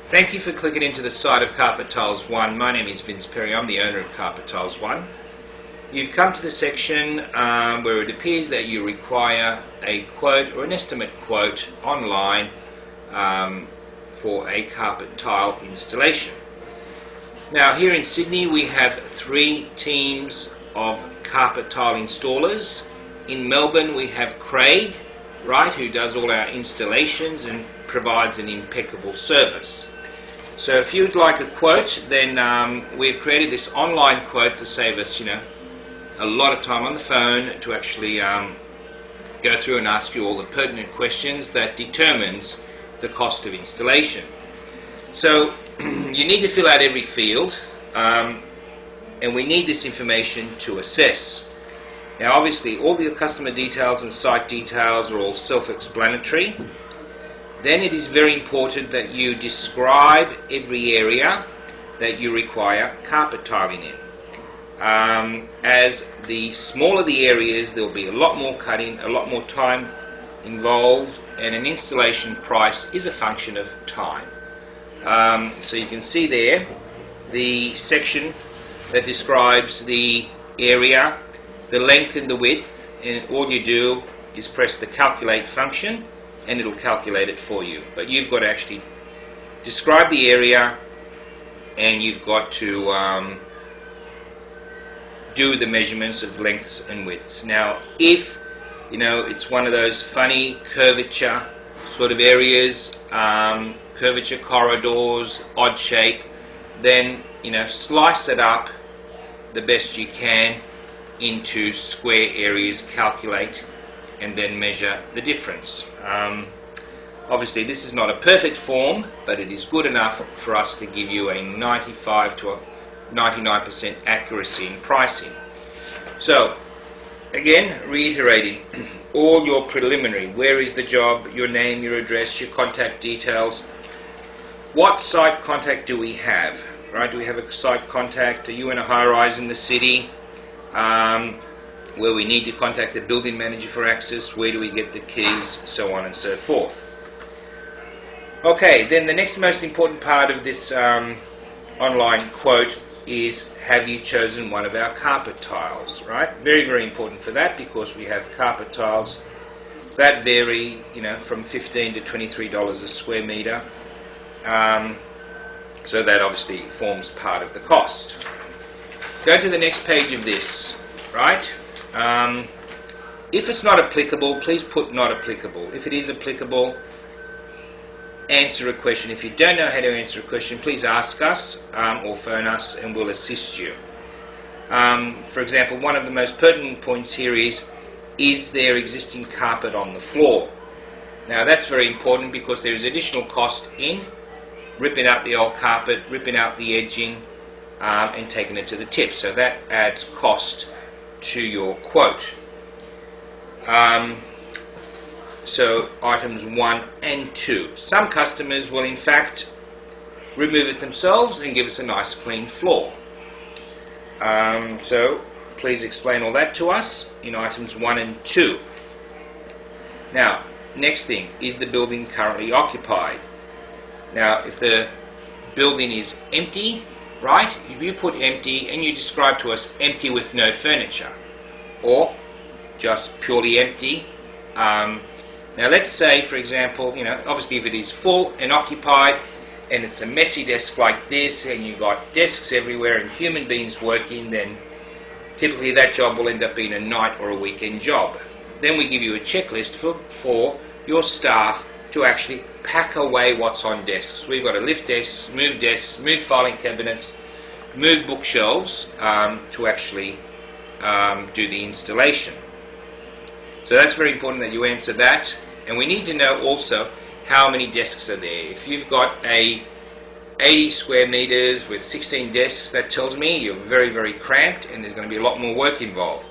Thank you for clicking into the site of Carpet Tiles 1. My name is Vince Perry. I'm the owner of Carpet Tiles 1. You've come to the section where it appears that you require a quote or an estimate quote online for a carpet tile installation. Now here in Sydney we have 3 teams of carpet tile installers. In Melbourne we have Craig, right, who does all our installations and provides an impeccable service. So if you'd like a quote, then we've created this online quote to save us, a lot of time on the phone to actually go through and ask you all the pertinent questions that determines the cost of installation. So you need to fill out every field, and we need this information to assess. Now obviously all the customer details and site details are all self-explanatory. Then it is very important that you describe every area that you require carpet tiling in. As the smaller the areas, there will be a lot more cutting, a lot more time involved, and an installation price is a function of time. So you can see there the section that describes the area, the length and the width, and all you do is press the calculate function and it'll calculate it for you. But you've got to actually describe the area, and you've got to do the measurements of lengths and widths. Now if it's one of those funny curvature sort of areas, curvature corridors, odd shape, then slice it up the best you can into square areas, calculate, and then measure the difference. Obviously this is not a perfect form, but it is good enough for us to give you a 95 to a 99% accuracy in pricing. So again, reiterating, all your preliminary, where is the job, your name, your address, your contact details, what site contact do we have, right? Do we have a site contact? Are you in a high-rise in the city where we need to contact the building manager for access? Where do we get the keys? So on and so forth. Okay, then the next most important part of this online quote is, have you chosen one of our carpet tiles, right? Very, very important for that, because we have carpet tiles that vary, from $15 to $23 a square meter. So that obviously forms part of the cost. Go to the next page of this, right? If it's not applicable, please put not applicable. If it is applicable, answer a question. If you don't know how to answer a question, please ask us or phone us and we'll assist you. For example, one of the most pertinent points here is there existing carpet on the floor? Now that's very important, because there is additional cost in ripping out the old carpet, ripping out the edging, and taking it to the tip. So that adds cost to your quote. So items 1 and 2. Some customers will in fact remove it themselves and give us a nice clean floor. So please explain all that to us in items 1 and 2. Now, next thing, is the building currently occupied? Now, if the building is empty, right, you put empty and you describe to us empty with no furniture, or just purely empty. Now let's say, for example, obviously if it is full and occupied and it's a messy desk like this and you've got desks everywhere and human beings working, then typically that job will end up being a night or a weekend job. Then we give you a checklist for your staff to actually pack away what's on desks. We've got to lift desks, move filing cabinets, move bookshelves to actually do the installation. So that's very important that you answer that. And we need to know also how many desks are there. If you've got a 80 square meters with 16 desks, that tells me you're very, very cramped and there's going to be a lot more work involved.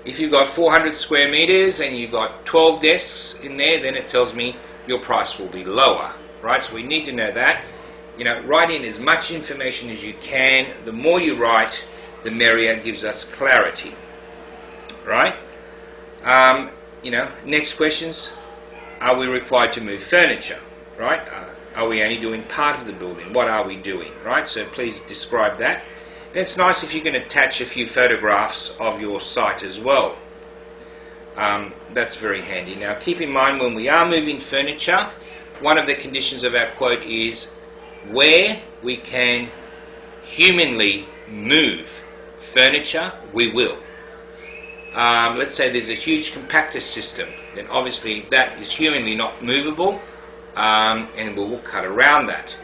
If you've got 400 square meters and you've got 12 desks in there, then it tells me your price will be lower, right? So we need to know that. Write in as much information as you can. The more you write, the merrier. It gives us clarity, right? Next questions. Are we required to move furniture, right? Are we only doing part of the building? What are we doing, right? So please describe that. And it's nice if you can attach a few photographs of your site as well. That's very handy. Now keep in mind, when we are moving furniture, one of the conditions of our quote is where we can humanly move furniture, we will. Let's say there's a huge compactor system, then obviously that is humanly not movable, and we will cut around that.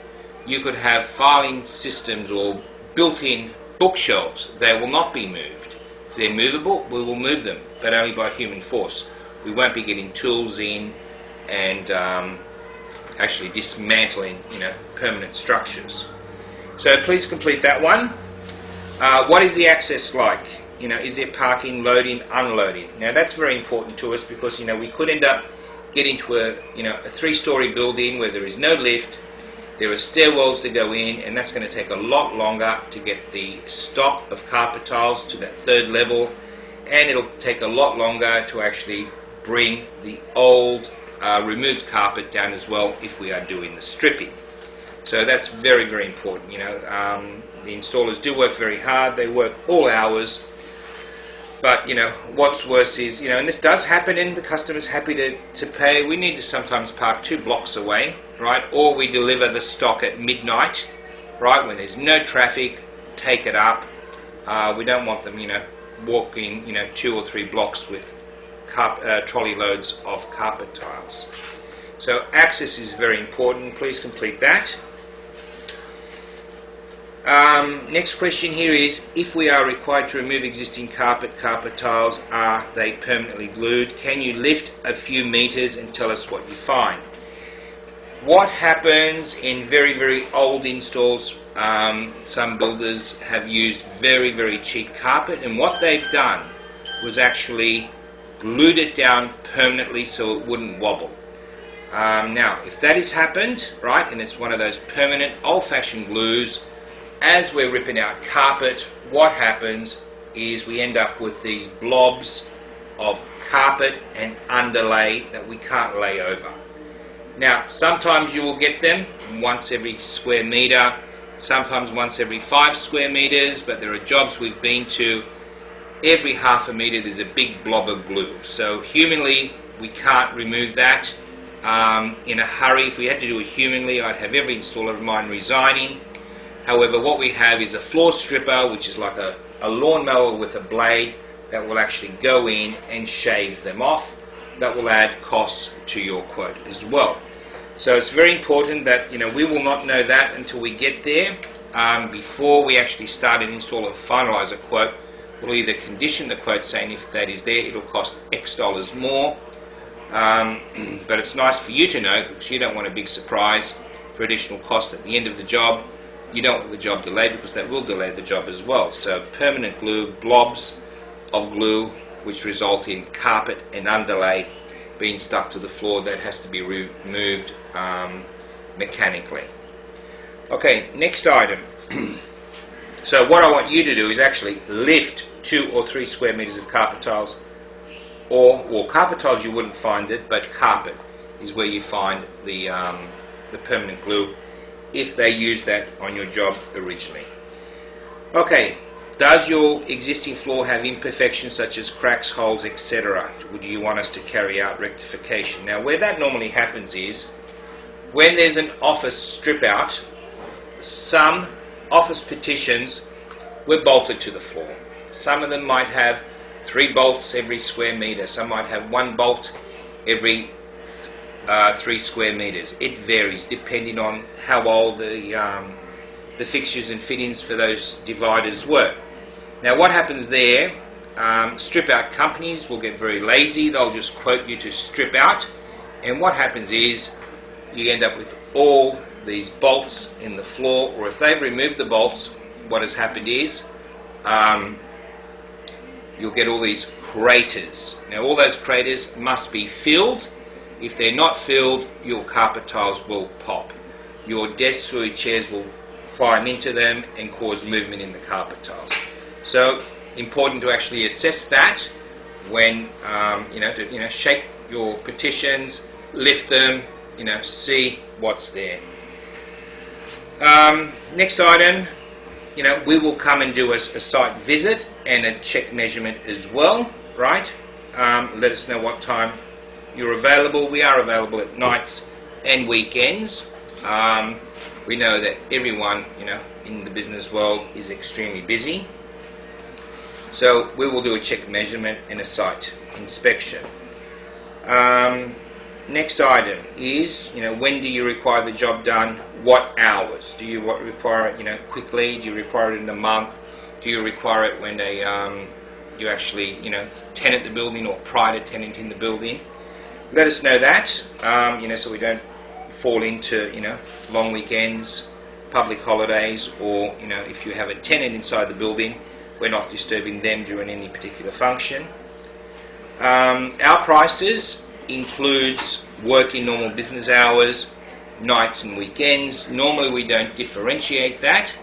You could have filing systems or built-in bookshelves. They will not be moved. If they're movable, we will move them, but only by human force. We won't be getting tools in and actually dismantling, permanent structures. So please complete that one. What is the access like? Is there parking, loading, unloading? Now that's very important to us because we could end up getting to a 3-story building where there is no lift. There are stairwells to go in, and that's going to take a lot longer to get the stock of carpet tiles to that 3rd level, and it'll take a lot longer to actually bring the old removed carpet down as well if we are doing the stripping. So that's very, very important. The installers do work very hard. They work all hours. But what's worse is, and this does happen, and the customer's happy to pay. We need to sometimes park 2 blocks away, right? Or we deliver the stock at midnight, right? When there's no traffic, take it up. We don't want them, walking, 2 or 3 blocks with trolley loads of carpet tiles. So access is very important. Please complete that. Next question here is, if we are required to remove existing carpet tiles, are they permanently glued? Can you lift a few meters and tell us what you find? What happens in very, very old installs, some builders have used very, very cheap carpet, and what they've done was actually glued it down permanently so it wouldn't wobble. Now, if that has happened, right, and it's one of those permanent old-fashioned glues, as we're ripping out carpet, what happens is we end up with these blobs of carpet and underlay that we can't lay over. Now, sometimes you will get them once every square meter, sometimes once every 5 square meters, but there are jobs we've been to, every half a meter there's a big blob of glue. So humanly, we can't remove that in a hurry. If we had to do it humanly, I'd have every installer of mine resigning. However, what we have is a floor stripper, which is like a lawnmower with a blade that will actually go in and shave them off. That will add costs to your quote as well. So it's very important that we will not know that until we get there. Before we actually start an install and finalize a quote, we'll either condition the quote saying if that is there, it'll cost X dollars more. But it's nice for you to know, because you don't want a big surprise for additional costs at the end of the job. You don't want the job delayed, because that will delay the job as well. So permanent glue, blobs of glue which result in carpet and underlay being stuck to the floor, that has to be removed mechanically. Okay, next item. So what I want you to do is actually lift 2 or 3 square meters of carpet tiles, or carpet tiles you wouldn't find it, but carpet is where you find the permanent glue, if they use that on your job originally. Okay, does your existing floor have imperfections such as cracks, holes, etc.? Would you want us to carry out rectification? Now, where that normally happens is when there's an office strip out, some office partitions were bolted to the floor. Some of them might have 3 bolts every square meter. Some might have 1 bolt every 3 square meters. It varies depending on how old the fixtures and fittings for those dividers were. Now what happens there, strip out companies will get very lazy. They'll just quote you to strip out, and what happens is you end up with all these bolts in the floor, or if they've removed the bolts, what has happened is you'll get all these craters. Now all those craters must be filled. If they're not filled, your carpet tiles will pop. Your desks or your chairs will climb into them and cause movement in the carpet tiles. So important to actually assess that when shake your partitions, lift them, see what's there. Next item, we will come and do a site visit and a check measurement as well, right? Let us know what time you're available. We are available at nights and weekends. We know that everyone, in the business world is extremely busy. So we will do a check measurement and a site inspection. Next item is, when do you require the job done? What hours? Do you require it, quickly? Do you require it in a month? Do you require it when you actually, tenant the building or prior to tenanting the building? Let us know that, so we don't fall into, long weekends, public holidays, or, if you have a tenant inside the building, we're not disturbing them during any particular function. Our prices includes working normal business hours, nights and weekends. Normally we don't differentiate that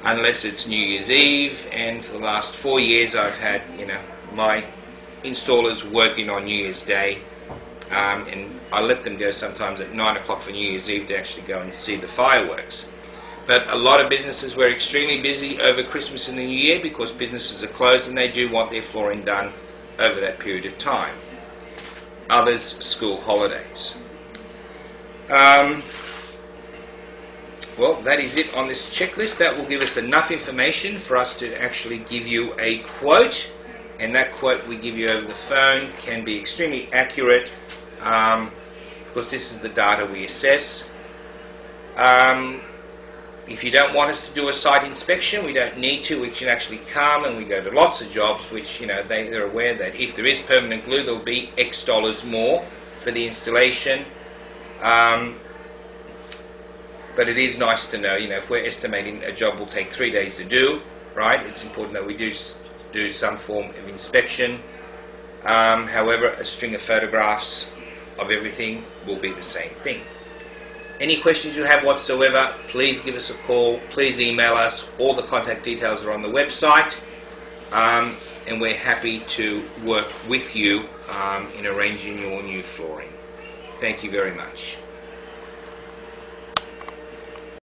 unless it's New Year's Eve, and for the last 4 years I've had my installers working on New Year's Day, and I let them go sometimes at 9 o'clock for New Year's Eve to actually go and see the fireworks. But a lot of businesses were extremely busy over Christmas and the New Year because businesses are closed and they do want their flooring done over that period of time. Others, school holidays. Well, that is it on this checklist. That will give us enough information for us to actually give you a quote, and that quote we give you over the phone can be extremely accurate because this is the data we assess. If you don't want us to do a site inspection, we don't need to. We can actually come and we go to lots of jobs which, they're aware that if there is permanent glue, there'll be X dollars more for the installation. But it is nice to know, if we're estimating a job will take 3 days to do, right, it's important that we do some form of inspection. However, a string of photographs of everything will be the same thing. Any questions you have whatsoever, please give us a call, please email us. All the contact details are on the website, and we're happy to work with you in arranging your new flooring. Thank you very much.